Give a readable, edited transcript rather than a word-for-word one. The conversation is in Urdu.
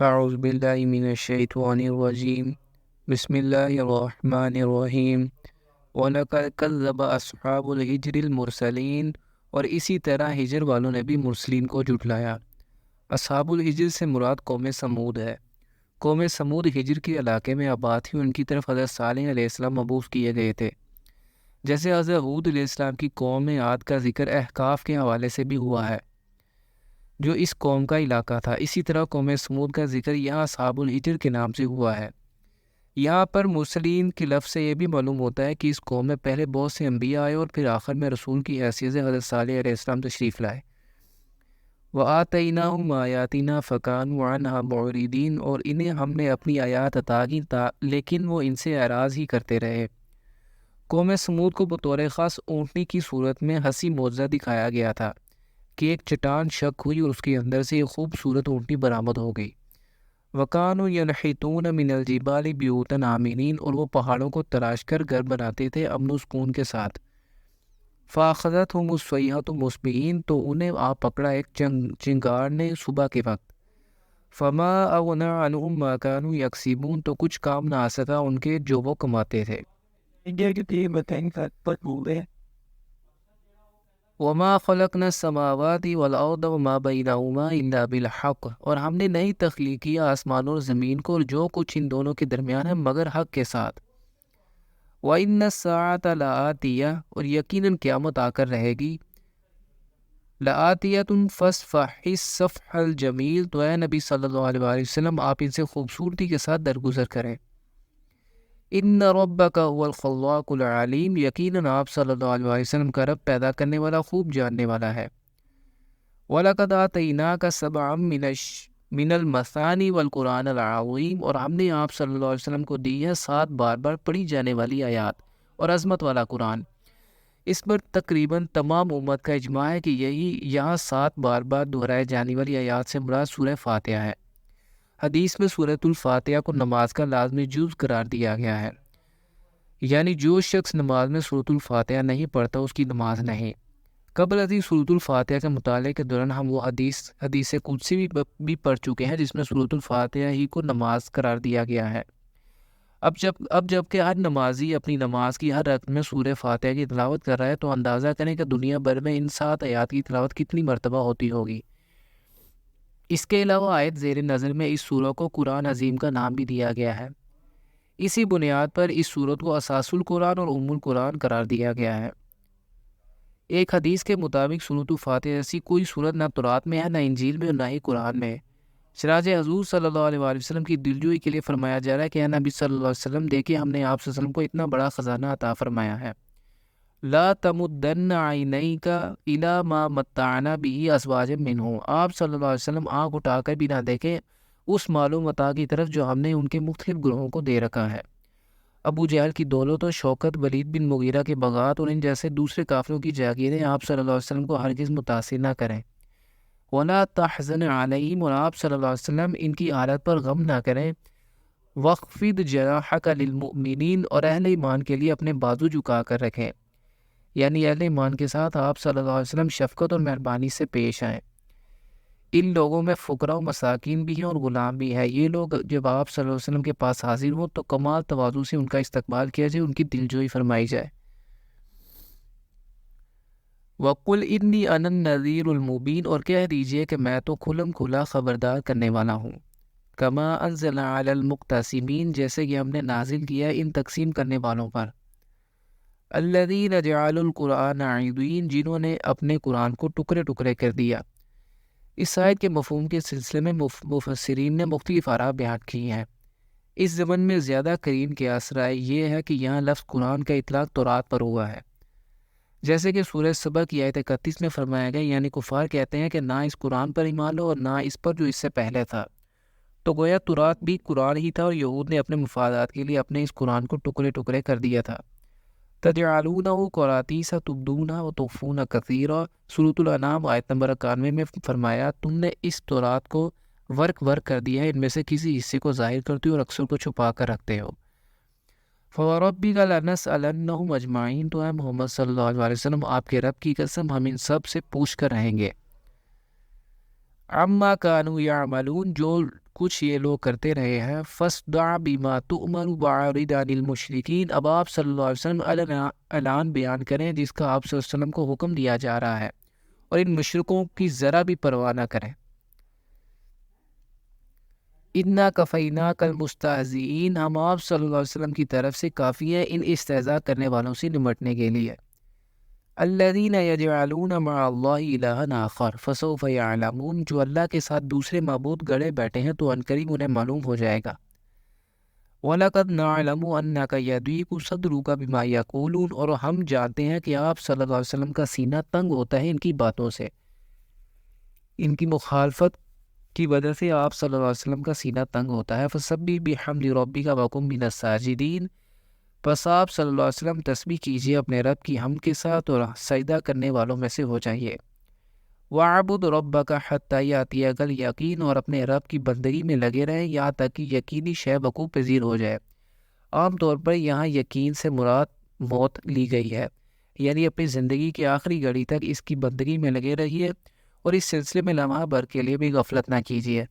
اعوذ باللہ من الشیطان الرجیم بسم اللہ الرحمن الرحیم وَلَقَدْ كَذَّبَ أَصْحَابُ الْحِجْرِ الْمُرْسَلِينَ، اور اسی طرح ہجر والوں نے بھی مرسلین کو جھٹلایا۔ اصحاب الحجر سے مراد قوم سمود ہے۔ قوم سمود ہجر کے علاقے میں آباد تھی، ان کی طرف حضرت صالح علیہ السلام مبعوث کیے گئے تھے۔ جیسے حضرت ہود علیہ السلام کی قوم عاد کا ذکر احقاف کے حوالے سے بھی ہوا ہے جو اس قوم کا علاقہ تھا، اسی طرح قوم سمود کا ذکر یہاں اصحاب الحجر کے نام سے ہوا ہے۔ یہاں پر مرسلین کے لفظ سے یہ بھی معلوم ہوتا ہے کہ اس قوم میں پہلے بہت سے انبیاء آئے اور پھر آخر میں رسول کی حیثیت سے حضرت صالح علیہ السلام تشریف لائے۔ وَآتَيْنَاهُمْ آیَاتِنَا فَكَانُوا عَنْهَا مُعْرِضِينَ، اور انہیں ہم نے اپنی آیات عطا کی لیکن وہ ان سے اعراض ہی کرتے رہے۔ قوم سمود کو بطور خاص اونٹنی کی صورت میں حسی معجزہ دکھایا گیا تھا کہ ایک چٹان شک ہوئی اور اس کے اندر سے ایک خوبصورت اونٹنی برآمد ہو گئی۔ وَكَانُوا يَنْحِتُونَ مِنَ الْجِبَالِ بُيُوتًا آمِنِينَ، اور وہ پہاڑوں کو تراش کر گھر بناتے تھے امن و سکون کے ساتھ۔ فَأَخَذَتْهُمُ الصَّيْحَةُ مُصْبِحِينَ، تو انہیں آ پکڑا ایک چنگار نے صبح کے وقت۔ فَمَا أَغْنَىٰ عَنْهُمْ مَا كَانُوا يَكْسِبُونَ، تو کچھ کام نہ آ سکا ان کے جو وہ کماتے تھے۔ انڈیا کے تین بتائیں پر بول رہے ہیں۔ وَمَا خَلَقْنَا السَّمَاوَاتِ وَالْأَرْضَ وَمَا بَيْنَهُمَا إِلَّا بِالْحَقِّ، اور ہم نے نہیں تخلیق کیا آسمان اور زمین کو اور جو کچھ ان دونوں کے درمیان ہے مگر حق کے ساتھ۔ وَإِنَّ السَّاعَةَ لَآتِيَةٌ، اور یقیناً قیامت آ کر رہے گی۔ لَآتِيَةٌ فَاصْفَحِ الصَّفْحَ الْجَمِيلَ، تو اے نبی صلی اللہ علیہ وآلہ وسلم آپ ان سے خوبصورتی کے ساتھ درگزر کریں۔ ان ربک هو الخلاق العلیم، یقیناً آپ صلی اللہ علیہ وآلہ وسلم کا رب پیدا کرنے والا خوب جاننے والا ہے۔ وَلَقَدْ آتَيْنَاكَ سَبْعًا مِنَ الْمَثَانِي وَالْقُرْآنِ الْعَظِيمِ، اور ہم نے آپ صلی اللہ علیہ وسلم کو دی ہے 7 بار بار پڑھی جانے والی آیات اور عظمت والا قرآن۔ اس پر تقریباً تمام امت کا اجماع ہے کہ یہاں 7 بار بار دہرائے جانے والی آیات سے مراد سورہ فاتحہ ہے۔ حدیث میں سورۃ الفاتحہ کو نماز کا لازمی جز قرار دیا گیا ہے، یعنی جو شخص نماز میں سورۃ الفاتحہ نہیں پڑھتا اس کی نماز نہیں۔ قبل ازیں سورۃ الفاتحہ کے مطالعے کے دوران ہم وہ حدیث قدسی بھی پڑھ چکے ہیں جس میں سورۃ الفاتحہ ہی کو نماز قرار دیا گیا ہے۔ اب جب کہ ہر نمازی اپنی نماز کی ہر رکعت میں سورہ فاتحہ کی تلاوت کر رہا ہے تو اندازہ کریں کہ دنیا بھر میں ان 7 آیات کی تلاوت کتنی مرتبہ ہوتی ہوگی۔ اس کے علاوہ آیت زیر نظر میں اس سورہ کو قرآن عظیم کا نام بھی دیا گیا ہے۔ اسی بنیاد پر اس سورت کو اساس القرآن اور ام القرآن قرار دیا گیا ہے۔ ایک حدیث کے مطابق سورۃ الفاتحہ ایسی کوئی سورت نہ تورات میں ہے، نہ انجیل میں اور نہ ہی قرآن میں ہے۔ چنانچہ حضور صلی اللہ علیہ وآلہ وسلم کی دلجوئی کے لیے فرمایا جا رہا ہے کہ اے نبی صلی اللہ علیہ وسلم، دیکھیں ہم نے آپ صلی اللہ علیہ وسلم کو اتنا بڑا خزانہ عطا فرمایا ہے۔ لا تمدن عینیک الی ما متعنا به ازواجا منہم، آپ صلی اللہ علیہ وسلم آنکھ اٹھا کر بھی نہ دیکھیں اس مال و متاع کی طرف جو ہم نے ان کے مختلف گروہوں کو دے رکھا ہے۔ ابو جہل کی دولت و شوکت، ولید بن مغیرہ کے بغاوت اور ان جیسے دوسرے کافروں کی جاگیریں آپ صلی اللہ علیہ وسلم کو ہرگز متاثر نہ کریں۔ وَلَا تَحْزَنْ عَلَيْهِمْ، اور آپ صلی اللہ علیہ وسلم ان کی حالت پر غم نہ کریں۔ وَاخْفِضْ جَنَاحَكَ لِلْمُؤْمِنِينَ، اور اہل ایمان کے لیے اپنے بازو جھکا کر رکھیں، یعنی اہل ایمان کے ساتھ آپ صلی اللہ علیہ وسلم شفقت اور مہربانی سے پیش آئیں۔ ان لوگوں میں فقراء و مساکین بھی ہیں اور غلام بھی ہیں۔ یہ لوگ جب آپ صلی اللہ علیہ وسلم کے پاس حاضر ہوں تو کمال تواضع سے ان کا استقبال کیا جائے، ان کی دلجوئی فرمائی جائے۔ وَقُلْ إِنِّي أَنَا النَّذِيرُ الْمُبِينُ، اور کہہ دیجئے کہ میں تو کھلم کھلا خبردار کرنے والا ہوں۔ کما انزل علی المقتسمین، جیسے کہ ہم نے نازل کیا ان تقسیم کرنے والوں پر۔ الذین جعلوا القرآن عضین، جنہوں نے اپنے قرآن کو ٹکڑے ٹکڑے کر دیا۔ اس آیت کے مفہوم کے سلسلے میں مفسرین نے مختلف آراء بیان کی ہیں۔ اس زمن میں زیادہ قرین کے رائے یہ ہے کہ یہاں لفظ قرآن کا اطلاق تورات پر ہوا ہے، جیسے کہ سورہ سبا کی آیت 31 میں فرمایا گیا، یعنی کفار کہتے ہیں کہ نہ اس قرآن پر ایمان لو اور نہ اس پر جو اس سے پہلے تھا۔ تو گویا تورات بھی قرآن ہی تھا اور یہود نے اپنے مفادات کے لیے اپنے اس قرآن کو ٹکڑے ٹکڑے کر دیا تھا۔ تجعلونہ قراطیس تبدونہ وتخفون کثیرا، سورۃ الانعام آیت نمبر 91 میں فرمایا تم نے اس تورات کو ورق کر دیا ہے، ان میں سے کسی حصے کو ظاہر کرتے ہو اور اکثر کو چھپا کر رکھتے ہو۔ فَوَرَبِّكَ لَنَسْأَلَنَّهُمْ أَجْمَعِينَ، تو اے محمد صلی اللہ علیہ وسلم آپ کے رب کی قسم ہم ان سب سے پوچھ کر رہیں گے۔ عما کانوا یعملون، جو کچھ یہ لوگ کرتے رہے ہیں، فاصدع بما تؤمر وأعرض عن المشرکین، اب آپ صلی اللہ علیہ وسلم اعلان بیان کریں جس کا آپ صلی اللہ علیہ وسلم کو حکم دیا جا رہا ہے، اور ان مشرکوں کی ذرا بھی پرواہ نہ کریں۔ انا کفیناک المستہزئین، ہم آپ صلی اللہ علیہ وسلم کی طرف سے کافی ہیں ان استہزاء کرنے والوں سے نمٹنے کے لیے۔ الذین یجعلون مع اللہ الہا آخر فسوف یعلمون، جو اللہ کے ساتھ دوسرے معبود گڑے بیٹھے ہیں تو عنقریب انہیں معلوم ہو جائے گا۔ وَلَقَدْ نَعْلَمُ أَنَّكَ يَضِيقُ صَدْرُكَ بِمَا يَقُولُونَ، اور ہم جانتے ہیں کہ آپ صلی اللہ علیہ وسلم کا سینہ تنگ ہوتا ہے ان کی باتوں سے، ان کی مخالفت کی وجہ سے آپ صلی اللہ علیہ وسلم کا سینہ تنگ ہوتا ہے۔ فَسَبِّحْ بِحَمْدِ رَبِّكَ وَكُن مِّنَ السَّاجِدِينَ، پس آپ صلی اللہ علیہ وسلم تسبیح کیجیے اپنے رب کی حمد کے ساتھ اور سجدہ کرنے والوں میں سے ہو جائیے۔ وَاعْبُدْ رَبَّكَ حَتَّى يَأْتِيَكَ الْيَقِينُ، اور اپنے رب کی بندگی میں لگے رہیں یہاں تک کہ یقینی شے وقوع پذیر ہو جائے۔ عام طور پر یہاں یقین سے مراد موت لی گئی ہے، یعنی اپنی زندگی کی آخری گھڑی تک اس کی بندگی میں لگے رہیے اور اس سلسلے میں لمحہ بھر کے لیے بھی غفلت نہ کیجیے۔